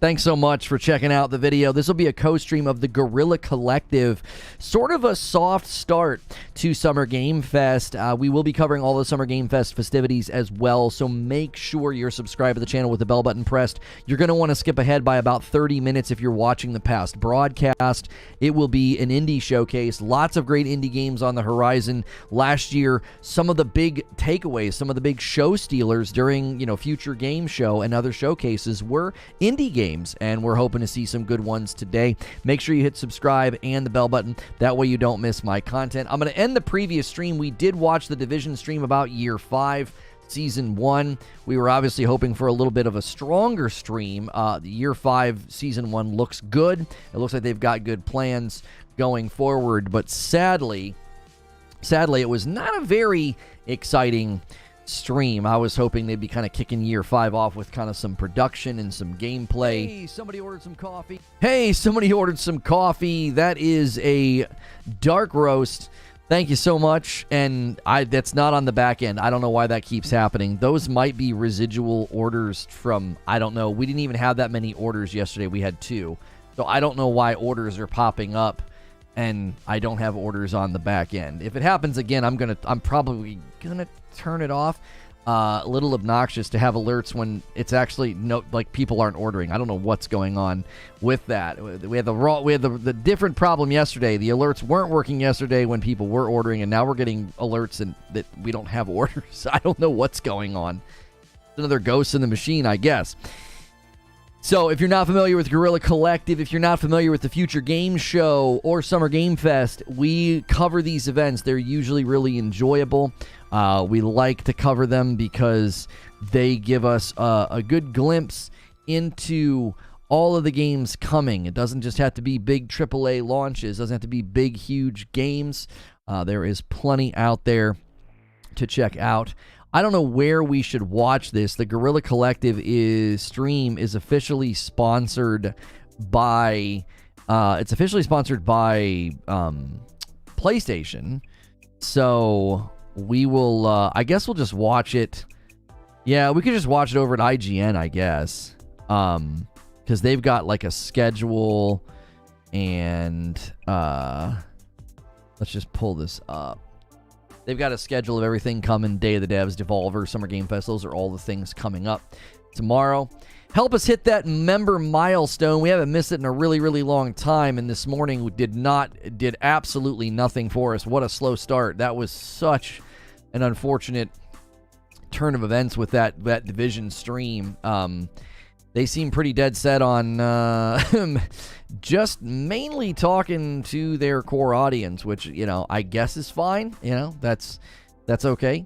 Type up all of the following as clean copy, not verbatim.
Thanks so much for checking out the video. This will be a co-stream of the Guerrilla Collective. Sort of a soft start to Summer Game Fest. We will be covering all the Summer Game Fest festivities as well, so make sure you're subscribed to the channel with the bell button pressed. You're going to want to skip ahead by about 30 minutes if you're watching the past broadcast. It will be an indie showcase. Lots of great indie games on the horizon. Last year, some of the big takeaways, some of the big show stealers during, Future Game Show and other showcases were indie games. And we're hoping to see some good ones today. Make sure you hit subscribe and the bell button. That way you don't miss my content. I'm going to end the previous stream. We did watch the Division stream about Year 5, Season 1. We were obviously hoping for a little bit of a stronger stream. The Year 5, Season 1 looks good. It looks like they've got good plans going forward. But sadly, it was not a very exciting stream. I was hoping they'd be kind of kicking Year 5 off with kind of some production and some gameplay. Hey, somebody ordered some coffee. That is a dark roast. Thank you so much. And that's not on the back end. I don't know why that keeps happening. Those might be residual orders from, I don't know. We didn't even have that many orders yesterday. We had 2. So I don't know why orders are popping up and I don't have orders on the back end. If it happens again, I'm probably gonna turn it off. A little obnoxious to have alerts when it's actually people aren't ordering. I don't know what's going on with that. We had the different problem yesterday. The alerts weren't working yesterday when people were ordering, and now we're getting alerts and that we don't have orders. I don't know what's going on. Another ghost in the machine, I guess. So if you're not familiar with Guerrilla Collective, if you're not familiar with the Future Game Show or Summer Game Fest, we cover these events. They're usually really enjoyable. We like to cover them because they give us a good glimpse into all of the games coming. It doesn't just have to be big AAA launches. It doesn't have to be big, huge games. There is plenty out there to check out. I don't know where we should watch this. The Guerrilla Collective stream is officially sponsored by PlayStation. So we will I guess we'll just watch it. Yeah, we could just watch it over at IGN, I guess. Cuz they've got like a schedule and let's just pull this up. They've got a schedule of everything coming. Day of the Devs, Devolver, Summer Game Fest. Those are all the things coming up tomorrow. Help us hit that member milestone. We haven't missed it in a really, really long time. And this morning we did absolutely nothing for us. What a slow start. That was such an unfortunate turn of events with that Division stream. They seem pretty dead set on just mainly talking to their core audience, which, I guess is fine. That's okay.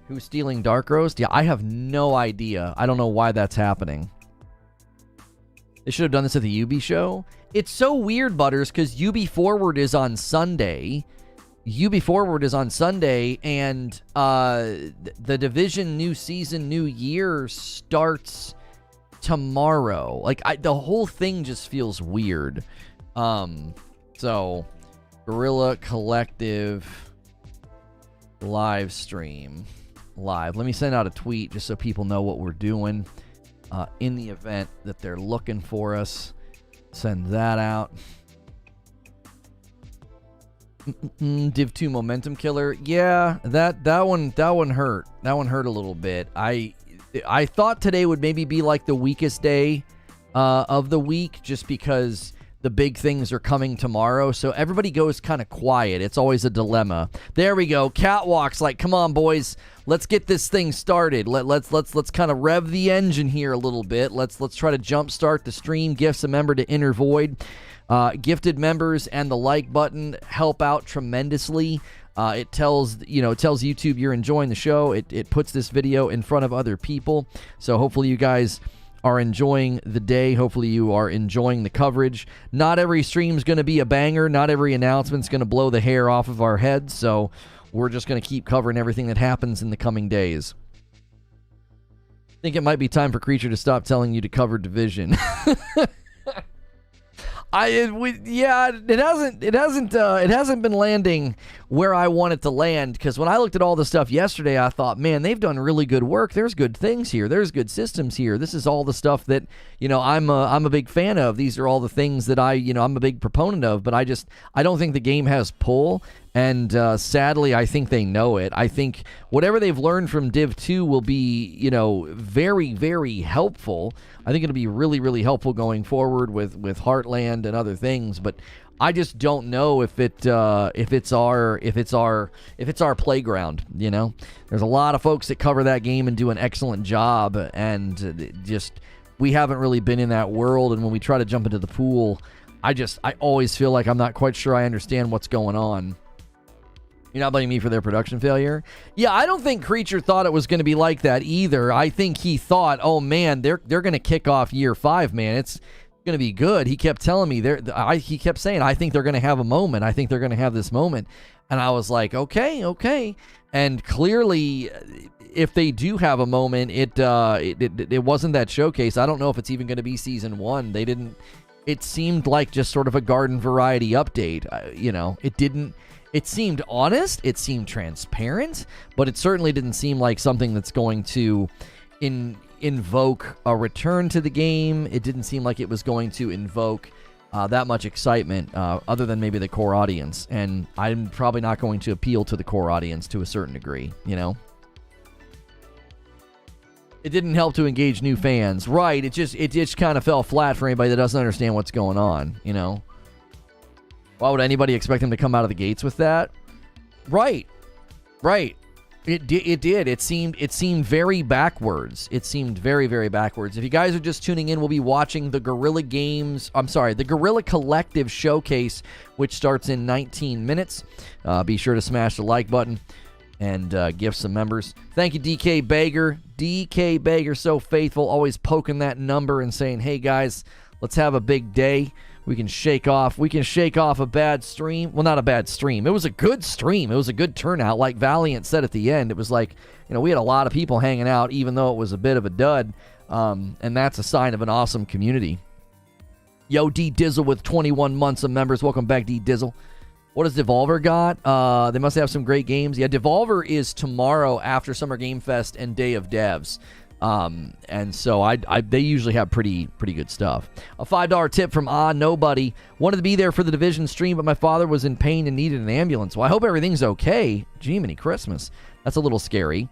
Who's stealing Dark Roast? Yeah, I have no idea. I don't know why that's happening. They should have done this at the UB show. It's so weird, Butters, because UB Forward is on Sunday. And the Division new season, new year starts tomorrow. The whole thing just feels weird. So Guerrilla Collective live stream live. Let me send out a tweet just so people know what we're doing in the event that they're looking for us. Send that out. Div 2 Momentum Killer. Yeah, that one hurt. That one hurt a little bit. I thought today would maybe be like the weakest day of the week just because the big things are coming tomorrow. So everybody goes kind of quiet. It's always a dilemma. There we go. Catwalk's like, come on, boys. Let's get this thing started. Let's kind of rev the engine here a little bit. Let's try to jumpstart the stream. Gifts a member to Inner Void. Gifted members and the like button help out tremendously. It tells YouTube you're enjoying the show. It puts this video in front of other people. So hopefully you guys are enjoying the day. Hopefully you are enjoying the coverage. Not every stream's going to be a banger. Not every announcement's going to blow the hair off of our heads. So we're just going to keep covering everything that happens in the coming days. I think it might be time for Creature to stop telling you to cover Division. It hasn't been landing where I want it to land, because when I looked at all the stuff yesterday, I thought, man, they've done really good work. There's good things here. There's good systems here. This is all the stuff that, I'm a big fan of. These are all the things that I'm a big proponent of, but I don't think the game has pull. And sadly, I think they know it. I think whatever they've learned from Div 2 will be, very, very helpful. I think it'll be really, really helpful going forward with Heartland and other things. But I just don't know if it's our playground. There's a lot of folks that cover that game and do an excellent job, and we haven't really been in that world. And when we try to jump into the pool, I always feel like I'm not quite sure I understand what's going on. You're not blaming me for their production failure? Yeah, I don't think Creature thought it was going to be like that either. I think he thought, oh man, they're going to kick off year 5, man. It's going to be good. He kept telling me, he kept saying, I think they're going to have a moment. I think they're going to have this moment. And I was like, okay. And clearly, if they do have a moment, it wasn't that showcase. I don't know if it's even going to be season 1. They didn't. It seemed like just sort of a garden variety update. It didn't. It seemed honest, it seemed transparent, but it certainly didn't seem like something that's going to invoke a return to the game. It didn't seem like it was going to invoke that much excitement, other than maybe the core audience. And I'm probably not going to appeal to the core audience to a certain degree, It didn't help to engage new fans. Right, it just kind of fell flat for anybody that doesn't understand what's going on, Why would anybody expect them to come out of the gates with that? Right. It did. It seemed very backwards. It seemed very, very backwards. If you guys are just tuning in, we'll be watching the the Guerrilla Collective showcase, which starts in 19 minutes. Be sure to smash the like button and gift some members. Thank you, DK Bager. DK Bager, so faithful, always poking that number and saying, hey guys, let's have a big day. We can shake off a bad stream. Well, not a bad stream. It was a good stream. It was a good turnout. Like Valiant said at the end, it was like, we had a lot of people hanging out, even though it was a bit of a dud. And that's a sign of an awesome community. Yo, D Dizzle with 21 months of members. Welcome back, D Dizzle. What has Devolver got? They must have some great games. Yeah, Devolver is tomorrow after Summer Game Fest and Day of Devs. And so they usually have pretty good stuff. A $5 tip from Nobody. Wanted to be there for the Division stream, but my father was in pain and needed an ambulance. Well, I hope everything's okay. Jiminy Christmas. That's a little scary.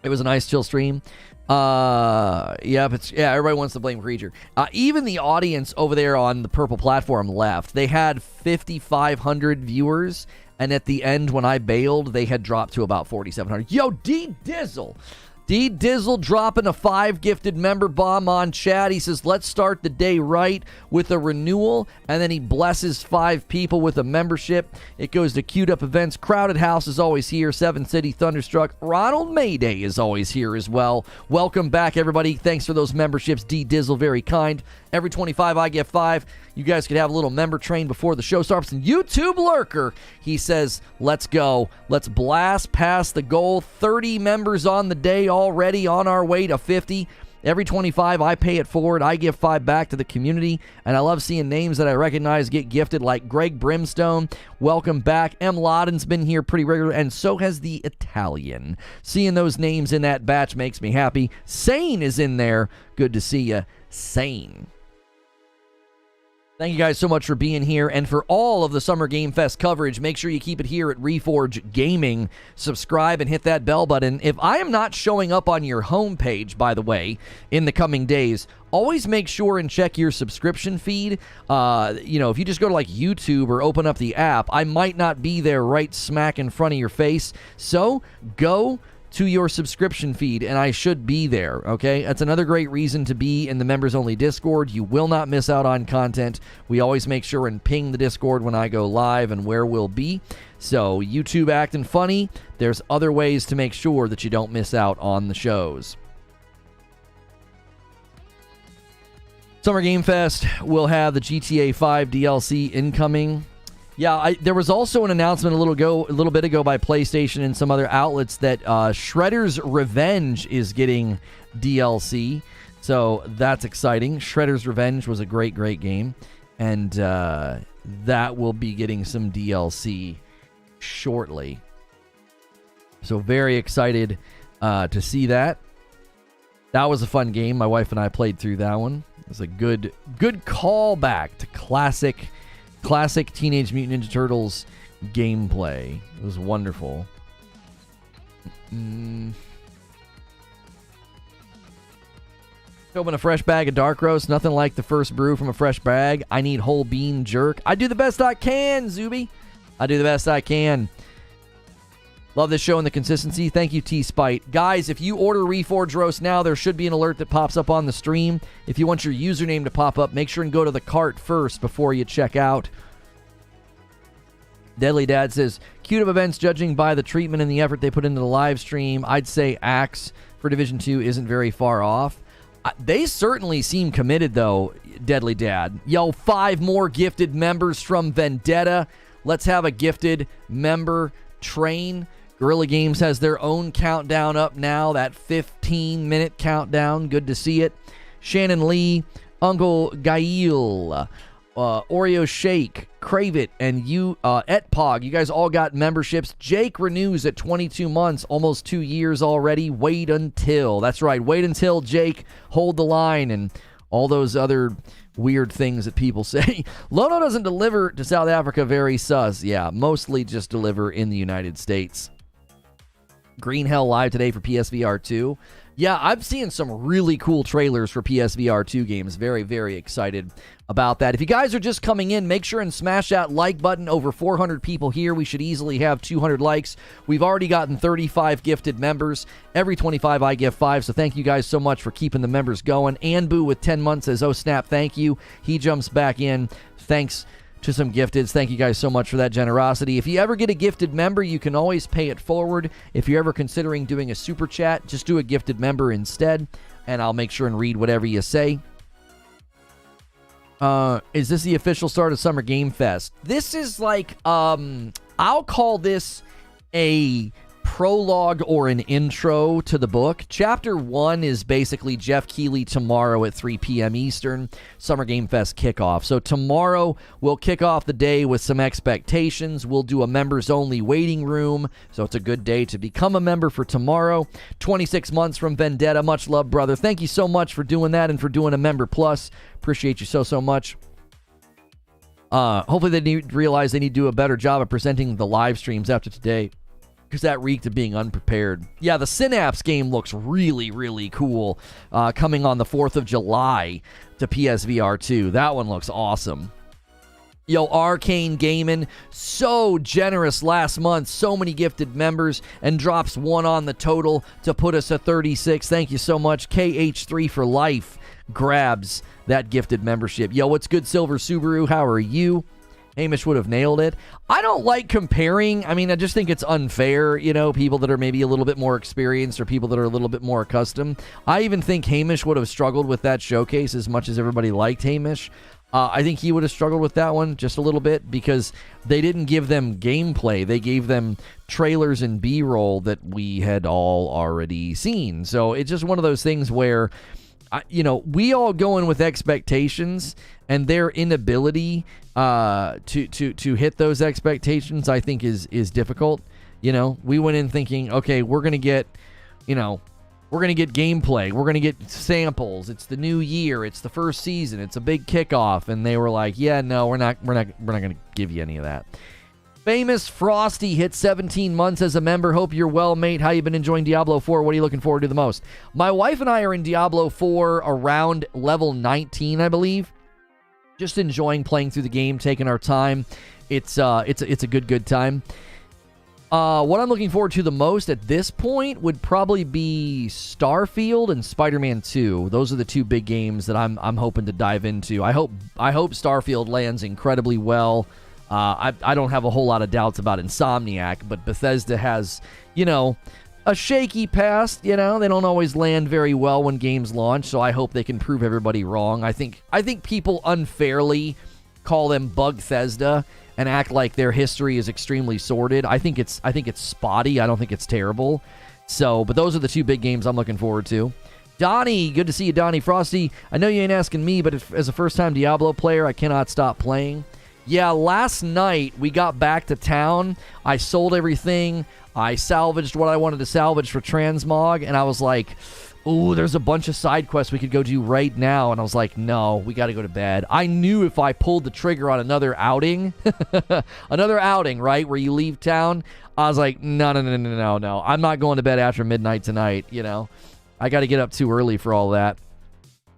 It was a nice chill stream. Everybody wants to blame Creature. Even the audience over there on the purple platform left. They had 5,500 viewers, and at the end when I bailed, they had dropped to about 4,700. Yo, D Dizzle. D Dizzle dropping a 5 gifted member bomb on chat. He says, let's start the day right with a renewal. And then he blesses 5 people with a membership. It goes to Queued Up Events. Crowded House is always here. 7 City Thunderstruck. Ronald Mayday is always here as well. Welcome back, everybody. Thanks for those memberships. D Dizzle, very kind. Every 25, I get 5. You guys could have a little member train before the show starts. And YouTube Lurker, he says, let's go. Let's blast past the goal. 30 members on the day already, on our way to 50. Every 25, I pay it forward. I give 5 back to the community. And I love seeing names that I recognize get gifted, like Greg Brimstone. Welcome back. M. Loden's been here pretty regular, and so has the Italian. Seeing those names in that batch makes me happy. Sane is in there. Good to see you, Sane. Thank you guys so much for being here, and for all of the Summer Game Fest coverage, make sure you keep it here at Reforge Gaming. Subscribe and hit that bell button. If I am not showing up on your homepage, by the way, in the coming days, always make sure and check your subscription feed. If you just go to like YouTube or open up the app, I might not be there right smack in front of your face. So go to your subscription feed, and I should be there, okay? That's another great reason to be in the members-only Discord. You will not miss out on content. We always make sure and ping the Discord when I go live and where we'll be. So, YouTube acting funny, there's other ways to make sure that you don't miss out on the shows. Summer Game Fest will have the GTA 5 DLC incoming. Yeah, there was also an announcement a little bit ago by PlayStation and some other outlets that Shredder's Revenge is getting DLC. So that's exciting. Shredder's Revenge was a great game. and that will be getting some DLC shortly. So very excited to see that. That was a fun game. My wife and I played through that one. It was a good callback to classic Teenage Mutant Ninja Turtles gameplay. It was wonderful. Open a fresh bag of dark roast. Nothing like the first brew from a fresh bag. I need whole bean jerk. I do the best I can, Zuby. I do the best I can. Love this show and the consistency. Thank you, T-Spite. Guys, if you order Reforge Roast now, there should be an alert that pops up on the stream. If you want your username to pop up, make sure and go to the cart first before you check out. Deadly Dad says, cute of events judging by the treatment and the effort they put into the live stream. I'd say Axe for Division 2 isn't very far off. They certainly seem committed, though, Deadly Dad. Yo, 5 more gifted members from Vendetta. Let's have a gifted member train. Guerrilla Games has their own countdown up now, that 15-minute countdown. Good to see it. Shannon Lee, Uncle Gail, Oreo Shake, Crave It, and you, Etpog. You guys all got memberships. Jake renews at 22 months, almost 2 years already. Wait until. That's right. Wait until, Jake. Hold the line, and all those other weird things that people say. Lono doesn't deliver to South Africa, very sus. Yeah, mostly just deliver in the United States. Green Hell live today for PSVR 2. Yeah, I'm seeing some really cool trailers for PSVR 2 games. Very, very excited about that. If you guys are just coming in, make sure and smash that like button. Over 400 people here. We should easily have 200 likes. We've already gotten 35 gifted members. Every 25 I give 5, so thank you guys so much for keeping the members going. Anbu with 10 months says, oh snap, thank you. He jumps back in. Thanks to some gifteds. Thank you guys so much for that generosity. If you ever get a gifted member, you can always pay it forward. If you're ever considering doing a super chat, just do a gifted member instead, and I'll make sure and read whatever you say. Is this the official start of Summer Game Fest? This is like, I'll call this a prologue or an intro to the book. Chapter 1 is basically Jeff Keighley tomorrow at 3 p.m. Eastern, Summer Game Fest kickoff. So tomorrow we'll kick off the day with some expectations. We'll do a members-only waiting room, so it's a good day to become a member for tomorrow. 26 months from Vendetta. Much love, brother. Thank you so much for doing that and for doing a Member Plus. Appreciate you so much. Hopefully they realize they need to do a better job of presenting the live streams after today, because that reeked of being unprepared. Yeah, the Synapse game looks really, really cool. Coming on the 4th of July to PSVR 2. That one looks awesome. Yo, Arcane Gaming, so generous last month. So many gifted members, and drops 1 on the total to put us at 36. Thank you so much. KH3 for life grabs that gifted membership. Yo, what's good, Silver Subaru? How are you? Hamish would have nailed it. I don't like comparing. I mean, I just think it's unfair, you know, people that are maybe a little bit more experienced or people that are a little bit more accustomed. I even think Hamish would have struggled with that showcase as much as everybody liked Hamish. I think he would have struggled with that one just a little bit because they didn't give them gameplay. They gave them trailers and B-roll that we had all already seen. So it's just one of those things where, you know, we all go in with expectations, and their inability to hit those expectations, I think, is difficult. You know, we went in thinking, okay, we're gonna get, you know, we're gonna get gameplay, we're gonna get samples. It's the new year, it's the first season, it's a big kickoff, and they were like, yeah, no, we're not gonna give you any of that. Famous Frosty hit 17 months as a member. Hope you're well, mate. How you been enjoying Diablo 4? What are you looking forward to the most? My wife and I are in Diablo 4 around level 19, I believe. Just enjoying playing through the game, taking our time. It's a good time. What I'm looking forward to the most at this point would probably be Starfield and Spider-Man 2. Those are the 2 big games that I'm hoping to dive into. I hope Starfield lands incredibly well. I don't have a whole lot of doubts about Insomniac, but Bethesda has, you know, a shaky past. You know, they don't always land very well when games launch, so I hope they can prove everybody wrong. I think people unfairly call them Bugthesda and act like their history is extremely sordid. I think it's spotty. I don't think it's terrible. So, but those are the 2 big games I'm looking forward to. Donnie, good to see you, Donnie. Frosty, I know you ain't asking me, but as a first-time Diablo player, I cannot stop playing. Yeah, last night we got back to town. I sold everything. I salvaged what I wanted to salvage for Transmog, and I was like, ooh, there's a bunch of side quests we could go do right now. And I was like, no, we got to go to bed. I knew if I pulled the trigger on another outing, right, where you leave town, I was like, no. I'm not going to bed after midnight tonight, you know. I got to get up too early for all that.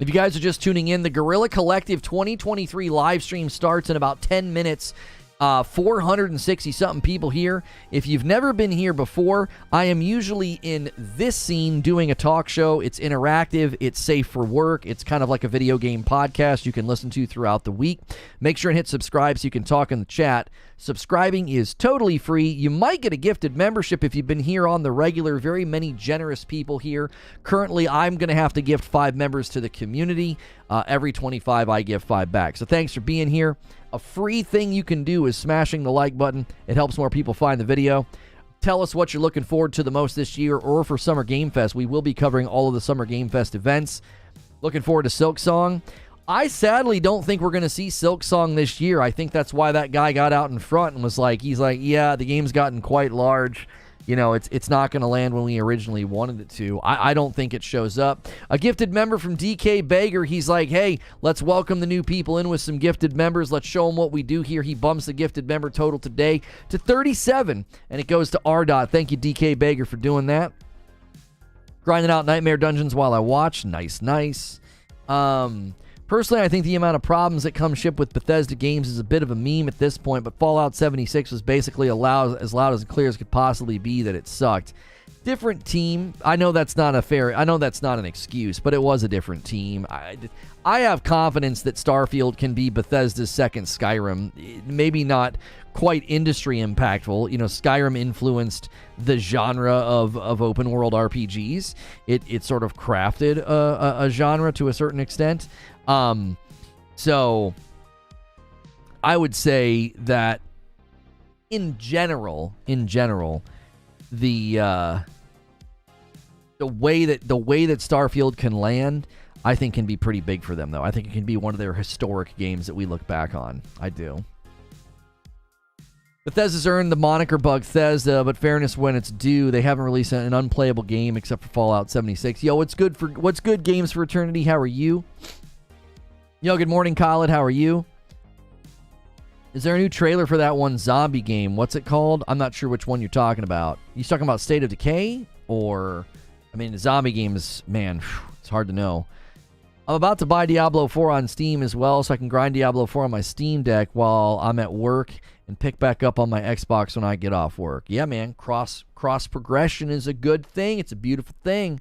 If you guys are just tuning in, the Guerrilla Collective 2023 live stream starts in about 10 minutes. 460-something people here. If you've never been here before, I am usually in this scene doing a talk show. It's interactive. It's safe for work. It's kind of like a video game podcast you can listen to throughout the week. Make sure and hit subscribe so you can talk in the chat. Subscribing is totally free. You might get a gifted membership if you've been here on the regular. Very many generous people here. Currently, I'm going to have to gift 5 members to the community. Every 25, I give 5 back. So thanks for being here. A free thing you can do is smashing the like button. It helps more people find the video. Tell us what you're looking forward to the most this year or for Summer Game Fest. We will be covering all of the Summer Game Fest events. Looking forward to Silksong. I sadly don't think we're going to see Silksong this year. I think that's why that guy got out in front and was like, yeah, the game's gotten quite large. You know, it's not going to land when we originally wanted it to. I don't think it shows up. A gifted member from DK Bager, he's like, hey, let's welcome the new people in with some gifted members. Let's show them what we do here. He bumps the gifted member total today to 37, and it goes to R. Thank you, DK Bager, for doing that. Grinding out Nightmare Dungeons while I watch. Nice. Personally, I think the amount of problems that come shipped with Bethesda games is a bit of a meme at this point, but Fallout 76 was basically as loud as clear as could possibly be that it sucked. Different team. I know that's not an excuse, but it was a different team. I have confidence that Starfield can be Bethesda's second Skyrim. Maybe not quite industry impactful. You know, Skyrim influenced the genre of open world RPGs. It sort of crafted a genre to a certain extent. So I would say that in general, the way that Starfield can land, I think can be pretty big for them, though. I think it can be one of their historic games that we look back on. I do. Bethesda's earned the moniker Bugthesda, but fairness when it's due, they haven't released an unplayable game except for Fallout 76. Yo, what's good Games for Eternity? How are you? Yo, good morning, Khaled. How are you? Is there a new trailer for that one zombie game? What's it called? I'm not sure which one you're talking about. You talking about State of Decay? Or, I mean, the zombie game is, man, it's hard to know. I'm about to buy Diablo 4 on Steam as well, so I can grind Diablo 4 on my Steam Deck while I'm at work and pick back up on my Xbox when I get off work. Yeah, man, cross progression is a good thing. It's a beautiful thing.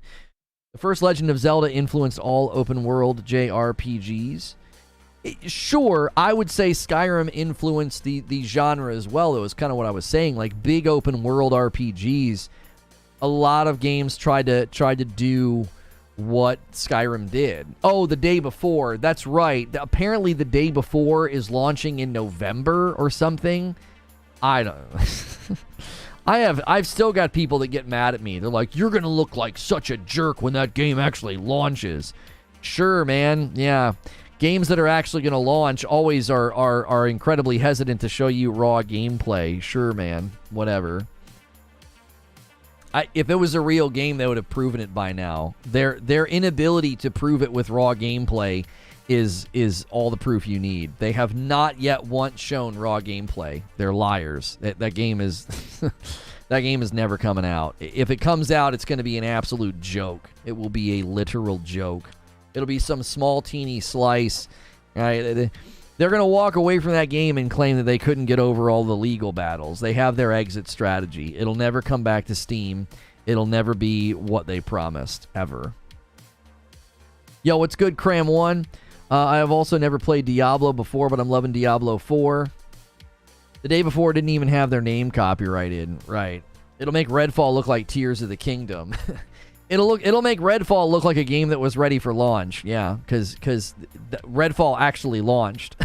The first Legend of Zelda influenced all open-world JRPGs. Sure, I would say Skyrim influenced the genre as well. It was kind of what I was saying, like big open-world RPGs. A lot of games tried to do what Skyrim did. Oh, The Day Before. That's right. Apparently, The Day Before is launching in November or something. I don't know. I've still got people that get mad at me. They're like, you're going to look like such a jerk when that game actually launches. Sure, man. Yeah. Games that are actually going to launch always are incredibly hesitant to show you raw gameplay. Sure, man. Whatever. If it was a real game, they would have proven it by now. Their inability to prove it with raw gameplay is all the proof you need. They have not yet once shown raw gameplay. They're liars. That game is that game is never coming out. If it comes out, it's going to be an absolute joke. It will be a literal joke. It'll be some small teeny slice. Right? They're going to walk away from that game and claim that they couldn't get over all the legal battles. They have their exit strategy. It'll never come back to Steam. It'll never be what they promised, ever. Yo, what's good, Cram 1? I have also never played Diablo before, but I'm loving Diablo 4. The Day Before didn't even have their name copyrighted. Right. It'll make Redfall look like Tears of the Kingdom. It'll make Redfall look like a game that was ready for launch. Yeah, because Redfall actually launched.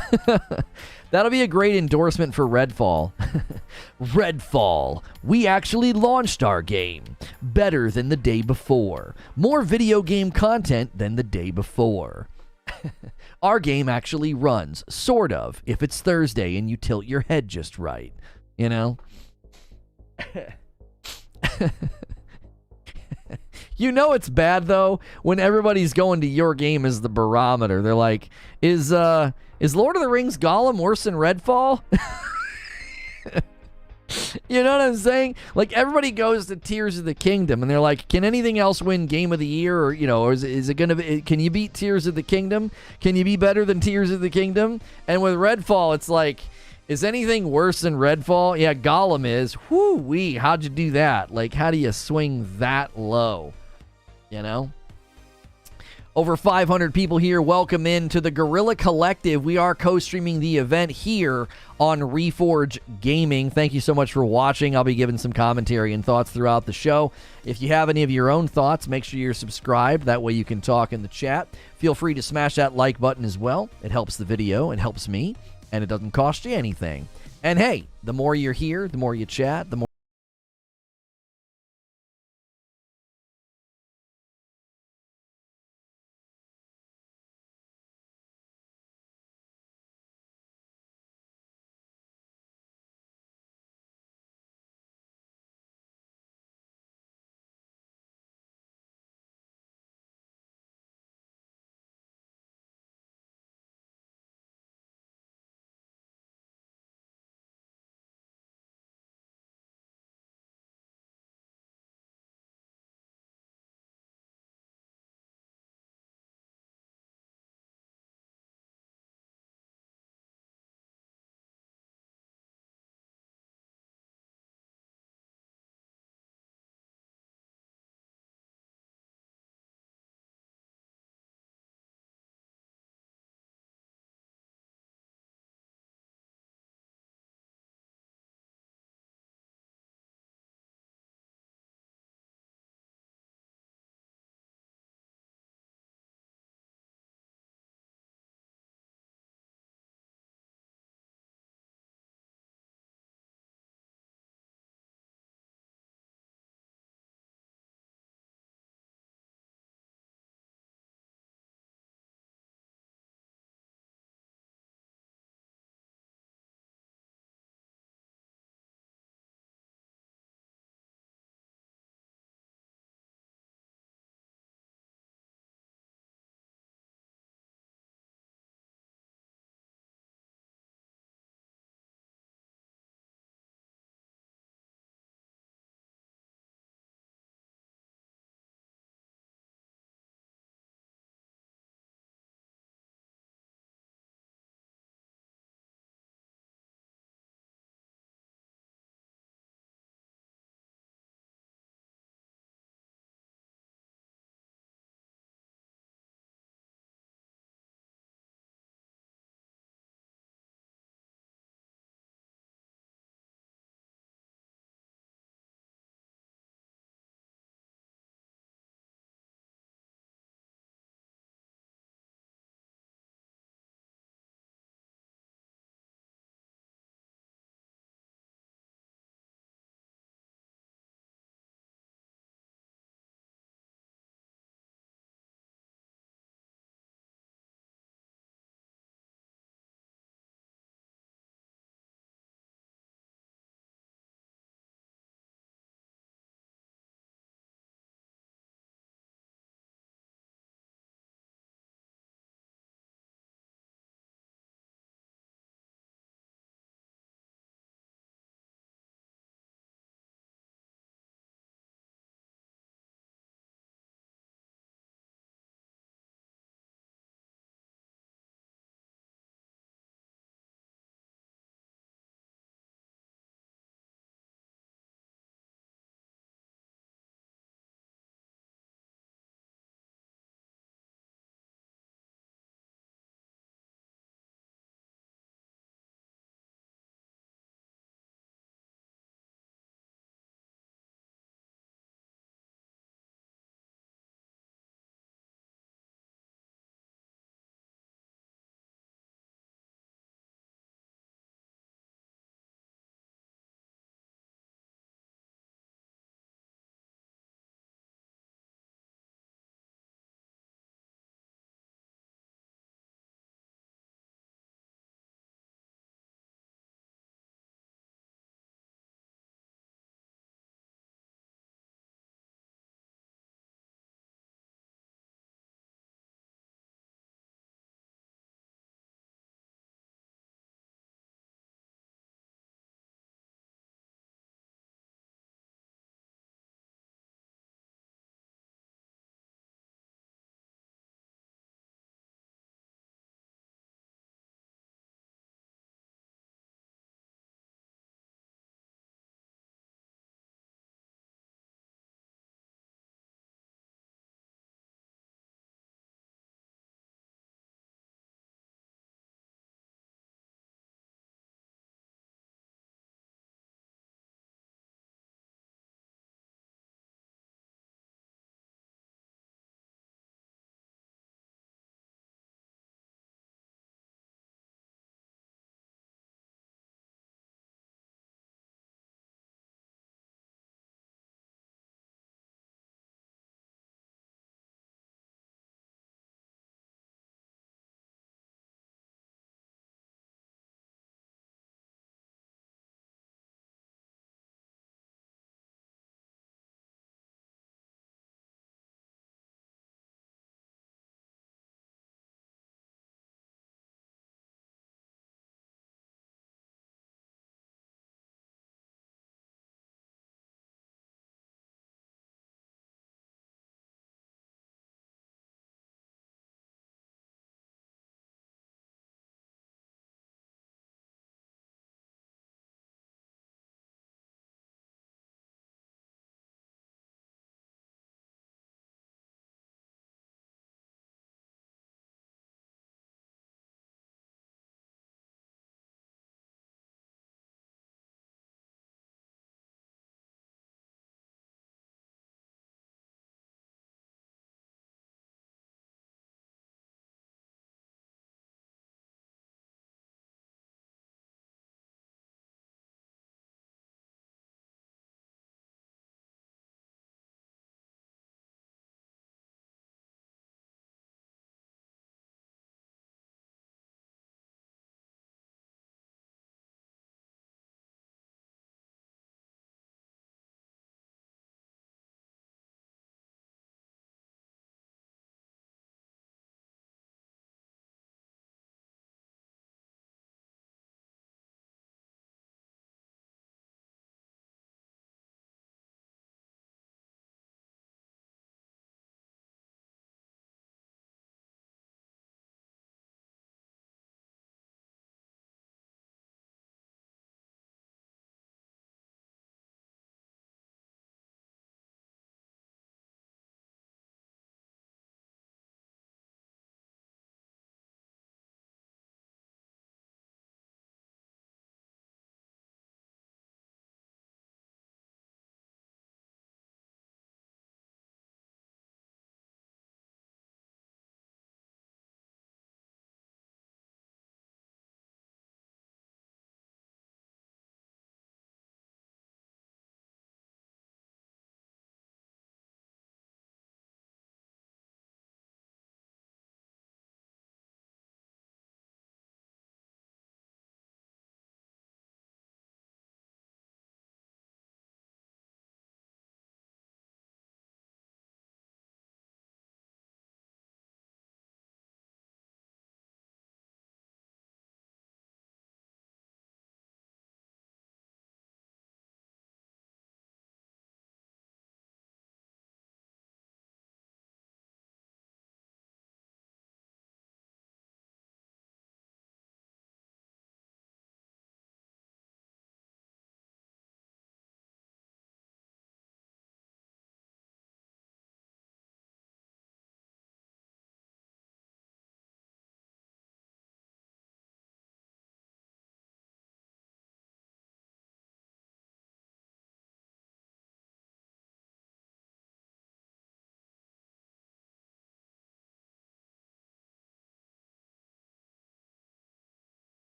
That'll be a great endorsement for Redfall. Redfall. We actually launched our game. Better than the day before. More video game content than the day before. Our game actually runs, sort of, if it's Thursday and you tilt your head just right. You know? You know it's bad, though, when everybody's going to your game as the barometer. They're like, is Lord of the Rings Gollum worse than Redfall? You know what I'm saying? Like, everybody goes to Tears of the Kingdom, and they're like, can anything else win Game of the Year? Or, you know, or is it going to be, can you beat Tears of the Kingdom? Can you be better than Tears of the Kingdom? And with Redfall, it's like, is anything worse than Redfall? Yeah, Gollum is. Whoo-wee, how'd you do that? Like, how do you swing that low? You know? Over 500 people here. Welcome in to the Guerrilla Collective. We are co-streaming the event here on Reforge Gaming. Thank you so much for watching. I'll be giving some commentary and thoughts throughout the show. If you have any of your own thoughts, make sure you're subscribed. That way you can talk in the chat. Feel free to smash that like button as well. It helps the video. It helps me. And it doesn't cost you anything. And hey, the more you're here, the more you chat, the more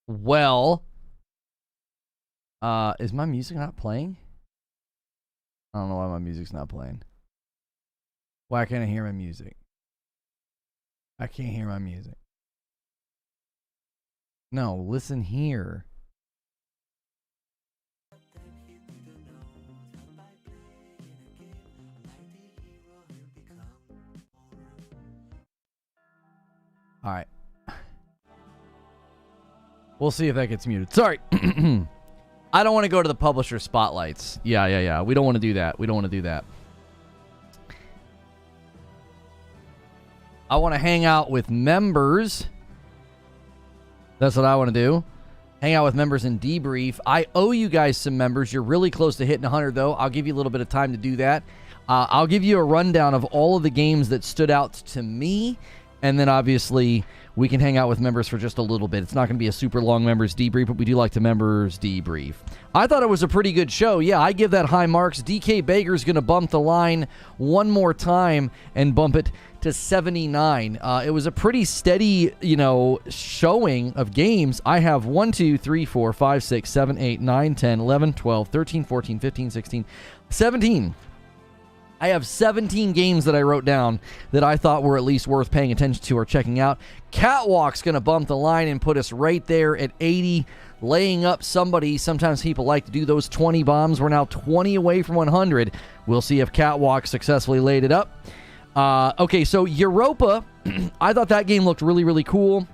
Well, is my music not playing? I don't know why my music's not playing. Why can't I hear my music? I can't hear my music. No, listen here. All right. We'll see if that gets muted. Sorry. I don't want to go to the publisher spotlights. Yeah. We don't want to do that. I want to hang out with members. That's what I want to do. Hang out with members and debrief. I owe you guys some members. You're really close to hitting 100, though. I'll give you a little bit of time to do that. I'll give you a rundown of all of the games that stood out to me. And then, obviously, we can hang out with members for just a little bit. It's not going to be a super long members debrief, but we do like to members debrief. I thought it was a pretty good show. Yeah, I give that high marks. DK Baker's going to bump the line one more time and bump it to 79. It was a pretty steady, showing of games. I have 1, 2, 3, 4, 5, 6, 7, 8, 9, 10, 11, 12, 13, 14, 15, 16, 17. I have 17 games that I wrote down that I thought were at least worth paying attention to or checking out. Catwalk's going to bump the line and put us right there at 80, laying up somebody. Sometimes people like to do those 20 bombs. We're now 20 away from 100. We'll see if Catwalk successfully laid it up. Okay, so Europa, I thought that game looked really, really cool.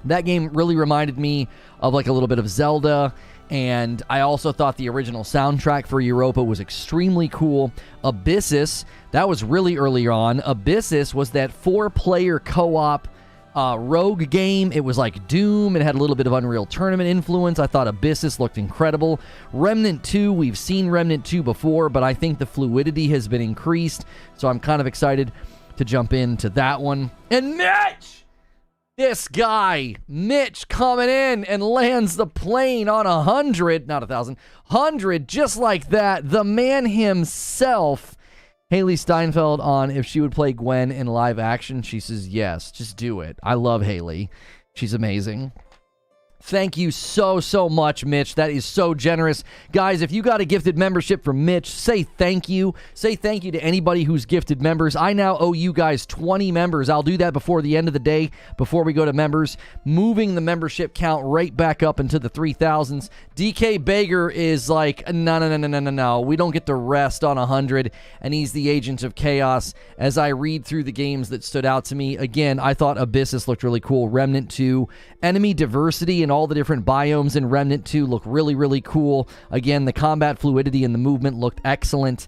That game really reminded me of like a little bit of Zelda. And I also thought the original soundtrack for Europa was extremely cool. Abyssus, that was really early on. Abyssus was that 4-player co-op rogue game. It was like Doom. It had a little bit of Unreal Tournament influence. I thought Abyssus looked incredible. Remnant 2, we've seen Remnant 2 before, but I think the fluidity has been increased. So I'm kind of excited to jump into that one. And Mitch! This guy, Mitch, coming in and lands the plane on 100, not 1,000, 100, just like that. The man himself. Haley Steinfeld on if she would play Gwen in live action. She says, yes, just do it. I love Haley. She's amazing. Thank you so much, Mitch. That is so generous. Guys, if you got a gifted membership from Mitch, say thank you. Say thank you to anybody who's gifted members. I now owe you guys 20 members. I'll do that before the end of the day, before we go to members, moving the membership count right back up into the 3,000s. DK Baker is like, no. We don't get to rest on 100, and he's the agent of chaos. As I read through the games that stood out to me, again, I thought Abyssus looked really cool. Remnant 2, enemy diversity and all the different biomes in Remnant 2 look really, really cool. Again, the combat fluidity and the movement looked excellent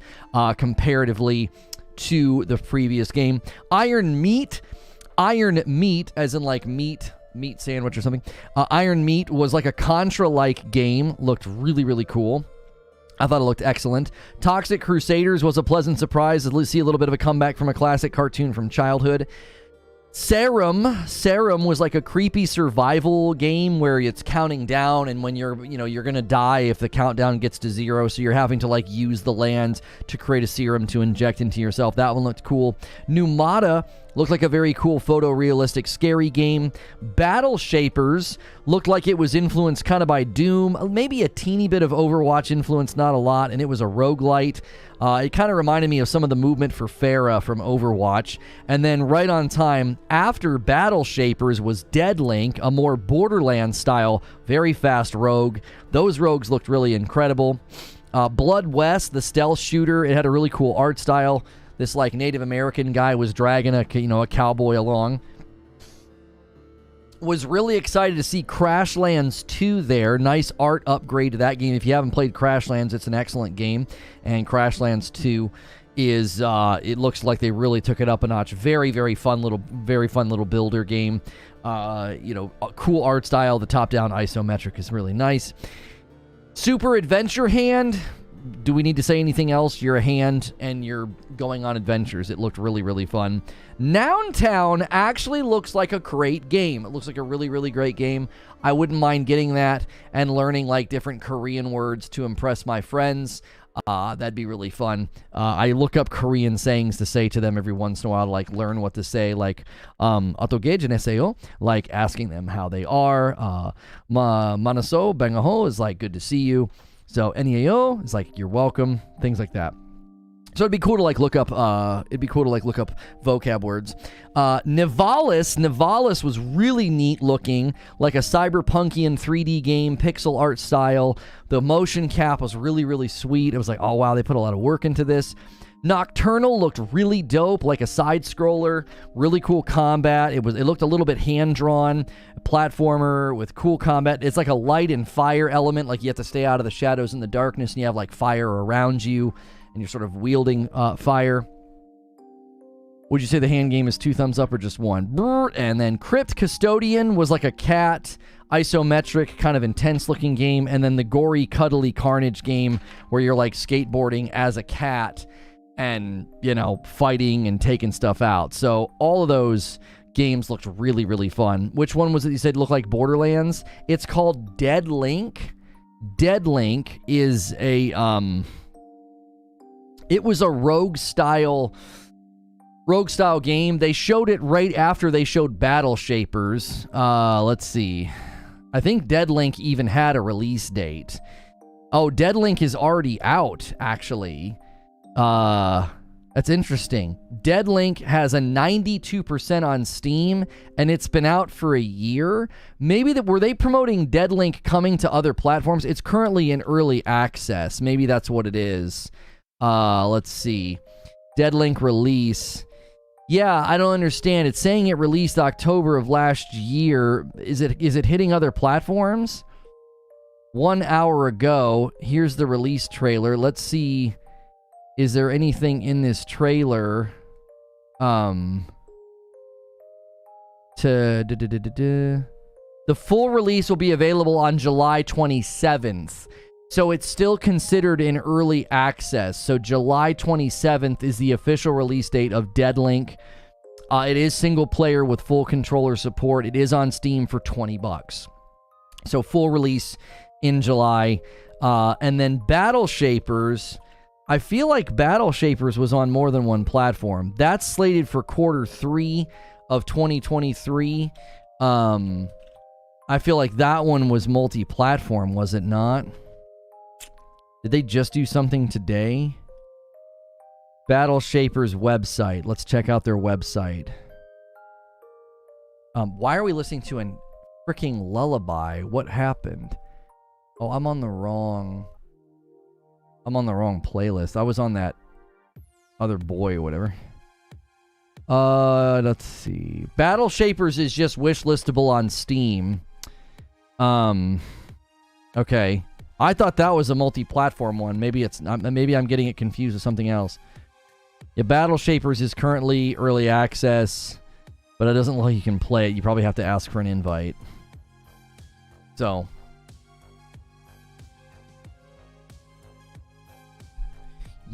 comparatively to the previous game. Iron Meat, as in like meat sandwich or something. Iron Meat was like a Contra-like game. Looked really, really cool. I thought it looked excellent. Toxic Crusaders was a pleasant surprise to see a little bit of a comeback from a classic cartoon from childhood. Serum was like a creepy survival game where it's counting down, and when you're gonna die if the countdown gets to 0, so you're having to like use the land to create a serum to inject into yourself. That one looked cool. Numata looked like a very cool photorealistic scary game. Battle Shapers looked like it was influenced kind of by Doom, maybe a teeny bit of Overwatch influence, not a lot, and it was a roguelite. It kind of reminded me of some of the movement for Pharah from Overwatch. And then right on time, after Battle Shapers was Dead Link, a more Borderlands style, very fast rogue. Those rogues looked really incredible. Blood West, the stealth shooter, it had a really cool art style. This like Native American guy was dragging a cowboy along. Was really excited to see Crashlands 2 there. Nice art upgrade to that game. If you haven't played Crashlands, it's an excellent game. And Crashlands 2 is, it looks like they really took it up a notch. Very, very fun little builder game. A cool art style. The top-down isometric is really nice. Super Adventure Hand. do we need to say anything else? You're a hand and you're going on adventures. It looked really, really fun. Nountown actually looks like a great game. It looks like a really, really great game. I wouldn't mind getting that and learning like different Korean words to impress my friends. That'd be really fun. I look up Korean sayings to say to them every once in a while to like learn what to say, like 어떻게 지내세요? Like asking them how they are. 만나서 반가워 is like good to see you. So NEAO is like you're welcome, things like that. So it'd be cool to like look up vocab words. Nivalis was really neat looking, like a cyberpunkian 3D game, pixel art style. The motion cap was really, really sweet. It was like, oh wow, they put a lot of work into this. Nocturnal looked really dope, like a side scroller, really cool combat. It looked a little bit hand-drawn, platformer with cool combat. It's like a light and fire element, like you have to stay out of the shadows and the darkness, and you have like fire around you, and you're sort of wielding fire. Would you say the hand game is 2 thumbs up or just 1? Brr. And then Crypt Custodian was like a cat, isometric, kind of intense looking game. And then the gory, cuddly Carnage game where you're like skateboarding as a cat and, you know, fighting and taking stuff out. So all of those games looked really, really fun. Which one was it you said looked like Borderlands? It's called Dead Link. Dead Link is a, it was a rogue style game. They showed it right after they showed Battle Shapers. Let's see. I think Dead Link even had a release date. Oh, Dead Link is already out, actually. That's interesting. Dead Link has a 92% on Steam, and it's been out for a year. Maybe were they promoting Dead Link coming to other platforms? It's currently in early access. Maybe that's what it is. Let's see. Dead Link release. Yeah, I don't understand. It's saying it released October of last year. Is it hitting other platforms? 1 hour ago. Here's the release trailer. Let's see. Is there anything in this trailer? The full release will be available on July 27th. So it's still considered in early access. So July 27th is the official release date of Dead Link. It is single player with full controller support. It is on Steam for $20. So full release in July. And then Battle Shapers. I feel like Battle Shapers was on more than one platform. That's slated for Q3 of 2023. I feel like that one was multi-platform, was it not? Did they just do something today? Battle Shapers website. Let's check out their website. Why are we listening to a freaking lullaby? What happened? Oh, I'm on the wrong playlist. I was on that other boy or whatever. Let's see. Battle Shapers is just wishlistable on Steam. Okay. I thought that was a multi-platform one. Maybe it's not. Maybe I'm getting it confused with something else. Yeah, Battle Shapers is currently early access, but it doesn't look like you can play it. You probably have to ask for an invite. So.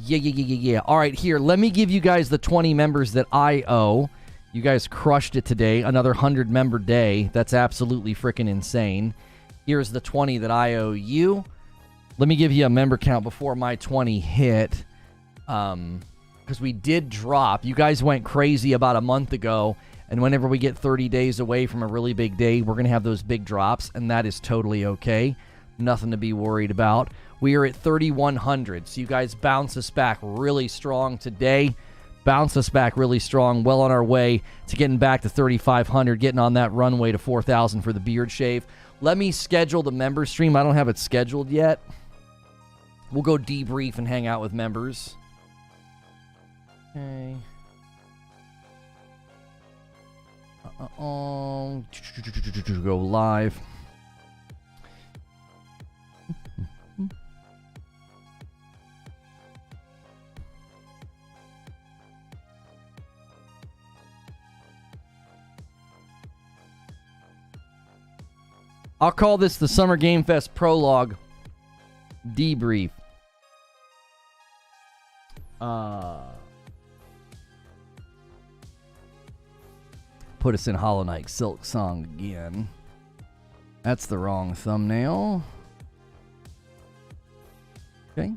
Yeah. All right, here. Let me give you guys the 20 members that I owe. You guys crushed it today. Another 100-member day. That's absolutely freaking insane. Here's the 20 that I owe you. Let me give you a member count before my 20 hit. Because we did drop. You guys went crazy about a month ago. And whenever we get 30 days away from a really big day, we're going to have those big drops. And that is totally okay. Nothing to be worried about. We are at 3,100. So you guys bounce us back really strong today. Bounce us back really strong. Well on our way to getting back to 3,500. Getting on that runway to 4,000 for the beard shave. Let me schedule the member stream. I don't have it scheduled yet. We'll go debrief and hang out with members. Okay. Go live. I'll call this the Summer Game Fest prologue debrief. Put us in Hollow Knight Silk Song again. That's the wrong thumbnail. Okay.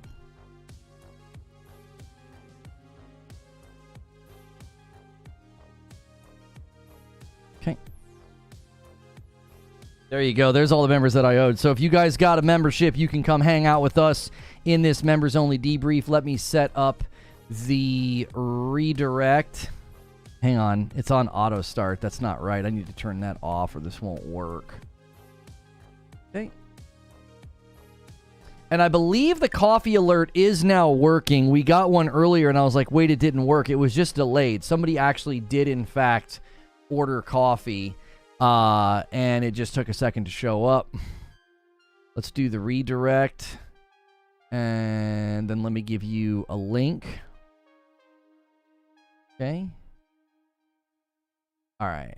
Okay. There you go. There's all the members that I owed. So if you guys got a membership, you can come hang out with us in this members-only debrief. Let me set up the redirect. Hang on. It's on auto start. That's not right. I need to turn that off or this won't work. Okay. And I believe the coffee alert is now working. We got one earlier and I was like, wait, it didn't work. It was just delayed. Somebody actually did, in fact, order coffee. And it just took a second to show up. Let's do the redirect. And then let me give you a link. Okay. All right.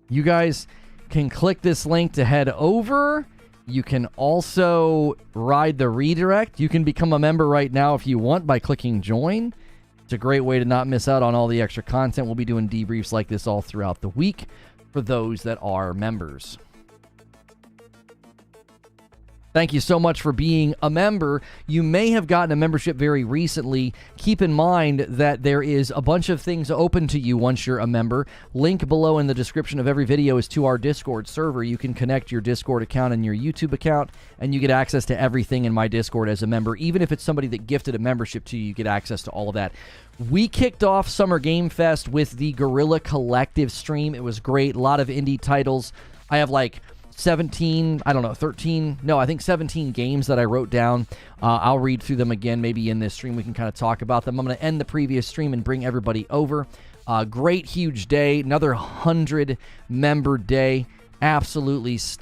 You guys can click this link to head over. You can also ride the redirect. You can become a member right now if you want by clicking join. It's a great way to not miss out on all the extra content. We'll be doing debriefs like this all throughout the week for those that are members. Thank you so much for being a member. You may have gotten a membership very recently. Keep in mind that there is a bunch of things open to you once you're a member. Link below in the description of every video is to our Discord server. You can connect your Discord account and your YouTube account, and you get access to everything in my Discord as a member. Even if it's somebody that gifted a membership to you, you get access to all of that. We kicked off Summer Game Fest with the Guerrilla Collective stream. It was great. A lot of indie titles. I have like 17, I don't know, 13, no, I think 17 games that I wrote down. I'll read through them again. Maybe in this stream we can kind of talk about them. I'm going to end the previous stream and bring everybody over. Great, huge day. Another 100 member day. Absolutely